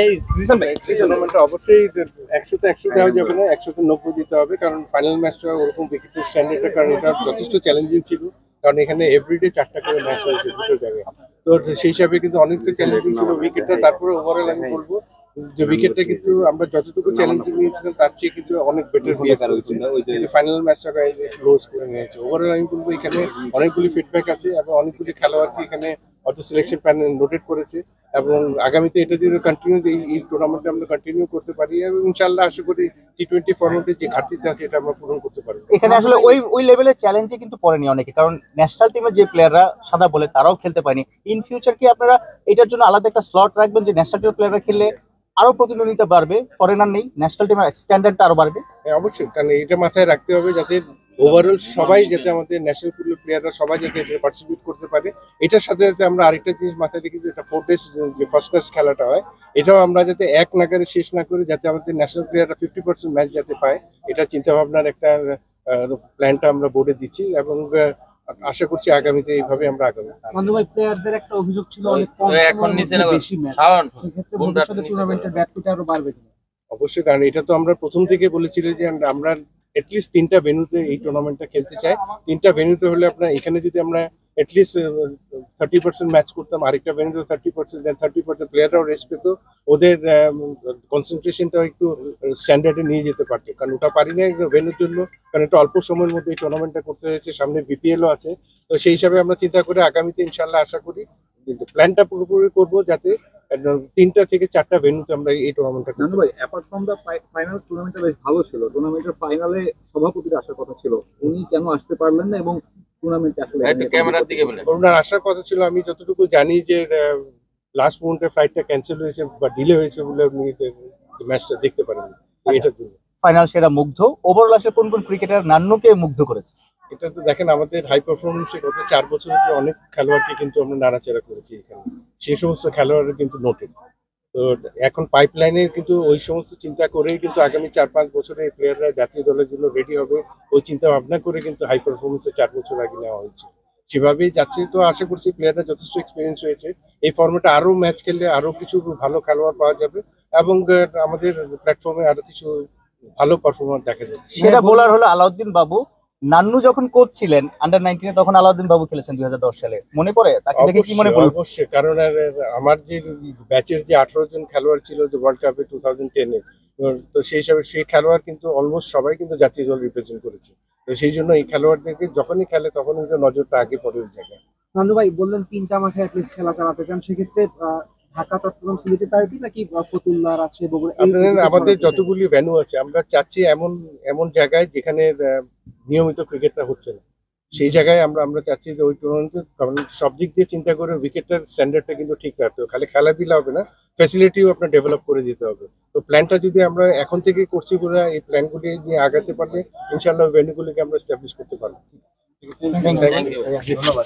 এই টুর্নামেন্টে অবশ্যই 100-তে 100 দেওয়া যাবে না, 100-তে 90 দিতে হবে, কারণ ফাইনাল ম্যাচটা ওরকম উইকেটের স্ট্যান্ডার্ডের কারণ এটা যথেষ্ট চ্যালেঞ্জিং ছিল, কারণ এখানে এভরিডে 4টা করে ম্যাচ হয়েছে দুটো জায়গায়। তো সেই হিসাবে কিন্তু অনেকটা চ্যালেঞ্জিং ছিল উইকেটটা। তারপরে ওভারঅল আমি বলবো যে উইকেটটা কিন্তু আমরা যতটুকু চ্যালেঞ্জিং নিয়েছিলাম তার চেয়ে কিন্তু অনেক বেটার বিহেভ করেছে। ফাইনাল ম্যাচটা ক্লোজ করে নিয়েছে। ওভারঅল আমি বলবো এখানে অনেকগুলি ফিডব্যাক আছে এবং অনেকগুলি খেলোয়াড়কে এখানে হয়তো সিলেকশন প্যানেল নোটেট করেছে, এবং আগামীতে এটা যদি কন্টিনিউ এই টুর্নামেন্টে আমরা কন্টিনিউ করতে পারি, এবং ইনশাআল্লাহ আশা করি টি20 ফরম্যাটে যে ঘাটতিটা আছে এটা আমরা পূরণ করতে পারবো। এখানে আসলে ওই লেভেলের চ্যালেঞ্জে কিন্তু পড়েনি অনেকে, কারণ ন্যাশনাল টিমের যে প্লেয়াররা সাদা বলে তারাও খেলতে পারেনি। ইন ফিউচার কি আপনারা এটার জন্য আলাদা একটা স্লট রাখবেন যে ন্যাশনাল টিমের প্লেয়াররা খেললে আরো প্রতিদ্বন্দ্বিতা বাড়বে, ফরেনার নেই, ন্যাশনাল টিমের স্ট্যান্ডার্ডটা আরো বাড়বে? অবশ্যই, কারণ এটা মাথায় রাখতে হবে যাতে ওভারঅল সবাই যাতে আমাদের ন্যাশনাল পুলের প্লেয়াররা সবাই যাতে এটা পার্টিসিপেট করতে পারে। এটার সাথে সাথে আমরা আরেকটা জিনিস মাথায় রেখে যে এটা 4 ডেজ যে ফার্স্ট ক্লাস খেলাটা হয়, এটাও আমরা যাতে এক নাগারে শেষ না করে যাতে আমাদের ন্যাশনাল প্লেয়াররা 50% ম্যাচ যাতে পায়, এটা চিন্তা ভাবনার একটা প্ল্যানটা আমরা বোর্ডে দিচ্ছি, এবং আশা করছি আগামীতে এইভাবে আমরা আগামী। প্লেয়ারদের একটা অভিযোগ ছিল অনেক কম এখন নিচে না বেশি ম্যাচ, সেক্ষেত্রে ভবিষ্যতে টুর্নামেন্টের ব্যাপ্তিটা আরো বাড়বে। অবশ্যই, কারণ এটা তো আমরা প্রথম থেকে বলেছিলাম যে আমরা এটলিস্ট 3টা ভেন্যুতে এই টুর্নামেন্টটা খেলতে চাই। 3টা ভেন্যুতে হলে আপনার এখানে যদি আমরা এটলিস্ট 30% ম্যাচ করতাম, আরেকটা ভেন্যুতে 30%, দেন 30% প্লেয়াররাও রেস্ট পেত, ওদের কনসেন্ট্রেশনটাও একটু স্ট্যান্ডার্ডে নিয়ে যেতে পারতো, কারণ ওটা পারি না ভেন্যুর জন্য, কারণ এটা অল্প সময়ের মধ্যে এই টুর্নামেন্টটা করতে হয়েছে, সামনে বিপিএলও আছে। তো সেই হিসাবে আমরা চিন্তা করে আগামীতে ইনশাল্লাহ আশা করি প্ল্যানটা পুরোপুরি করবো যাতে 3টা থেকে 4টা ভেন্যুতে আমরা এই টুর্নামেন্টটা করতে পারি। অ্যাপার্ট ফ্রম দ্য ফাইনাল, টুর্নামেন্টটা বেশ ভালো ছিল। টুর্নামেন্টের ফাইনালে সভাপতির আসার কথা ছিল, উনি কেন আসতে পারলেন না এবং টুর্নামেন্টে আসলে ক্যামেরার দিকে বলে ওনার আসার কথা ছিল। আমি যতটুকু জানি যে লাস্ট মোমেন্টে ফ্লাইটটা ক্যান্সেল হয়েছে বা ডিলে হয়েছে বলে উনি ম্যাচটা দেখতে পারেননি, এটার জন্য। ফাইনাল সেরা মুগ্ধ, ওভারঅল আসলে কোন কোন ক্রিকেটার নান্নুকে মুগ্ধ করেছে? এটা তো দেখেন আমাদের হাই পারফরমেন্সে গত 4 বছরের যে অনেক খেলোয়াড়কে কিন্তু আমরা নাড়াচাড়া করেছি এখানে, সেই সমস্ত খেলোয়াড়রা কিন্তু নোটেড। তো এখন পাইপলাইনের কিন্তু ওই সমস্ত চিন্তা করেই কিন্তু আগামী 4-5 বছরে এই প্লেয়াররা জাতীয় দলের জন্য রেডি হবে, ওই চিন্তা ভাবনা করে কিন্তু হাই পারফরমেন্সে 4 বছর আগে নেওয়া হয়েছে, সেভাবেই যাচ্ছে। তো আশা করছি প্লেয়াররা যথেষ্ট এক্সপিরিয়েন্স হয়েছে, এই ফর্মেটে আরো ম্যাচ খেললে আরো কিছু ভালো খেলোয়াড় পাওয়া যাবে, এবং আমাদের প্ল্যাটফর্মে আরো কিছু ভালো পারফরমেন্স দেখা যাবে। সেটা বোলার হলো আলাউদ্দিন বাবু। নান্নু যখন কোচ ছিলেন আন্ডার-19 তখন আলাউদ্দিন বাবু খেলেছেন 2010 সালে, মনে পড়ে? তাকে দেখে কি মনে পড়লো? অবশ্যই, কারণ আমার যে ব্যাচের যে 18 জন খেলোয়াড় ছিল যে ওয়ার্ল্ড কাপে 2010-এ, তো সেই হিসাবে সেই খেলোয়াড় কিন্তু অলমোস্ট সবাই কিন্তু জাতীয় দল রিপ্রেজেন্ট করেছে। তো সেই জন্য এই খেলোয়াড়দেরকে যখনই খেলে তখন কিন্তু নজরটা আগে পড়ে ওই জায়গায়। নান্দু ভাই বললেন 3টা মাঠে অ্যাটলিস্ট খেলা চালাতে চান, সেক্ষেত্রে ঢাকা, চট্টগ্রাম, সিলেটে প্রায়োরিটি নাকি ফতুল্লার আছে, বগুড়া? আমাদের যতগুলি ভেন্যু আছে আমরা চাচ্ছি এমন জায়গায় যেখানে নিয়মিত ক্রিকেটটা হচ্ছে না, সেই জায়গায় আমরা চাচ্ছি যে ওই টুর্নামেন্টে, কারণ সব দিক দিয়ে চিন্তা করে উইকেটের স্ট্যান্ডার্ডটা কিন্তু ঠিক রাখতে হবে, খালি খেলা দিলে হবে না, ফ্যাসিলিটিও আপনার ডেভেলপ করে দিতে হবে। তো প্ল্যানটা যদি আমরা এখন থেকে করছি বলে এই প্ল্যানগুলি নিয়ে আগাতে পারলে ইনশাআল্লাহ ভেন্যুগুলিকে আমরা এস্টাবলিশ করতে পারবো। ধন্যবাদ।